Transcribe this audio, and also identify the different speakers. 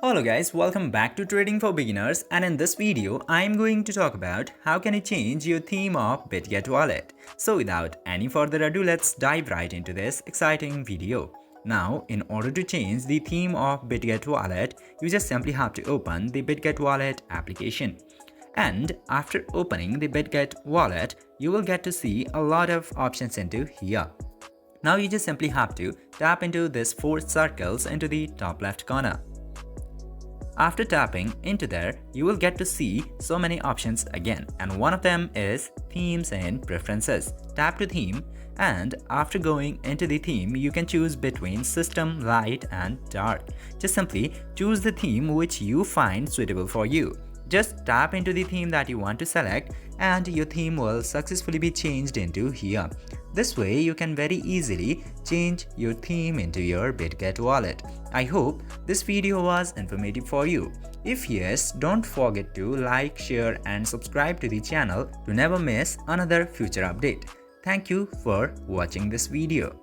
Speaker 1: Hello guys, welcome back to Trading for Beginners, and in this video I am going to talk about how can you change your theme of Bitget Wallet. So without any further ado, let's dive right into this exciting video. Now, in order to change the theme of Bitget Wallet, you just simply have to open the Bitget Wallet application. And after opening the Bitget Wallet, you will get to see a lot of options into here. Now you just simply have to tap into these 4 circles into the top left corner. After tapping into there, you will get to see so many options again, and one of them is themes and preferences. Tap to theme, and after going into the theme, you can choose between system, light and dark. Just simply choose the theme which you find suitable for you. Just tap into the theme that you want to select and your theme will successfully be changed into here. This way you can very easily change your theme into your Bitget wallet. I hope this video was informative for you. If yes, don't forget to like, share and subscribe to the channel to never miss another future update. Thank you for watching this video.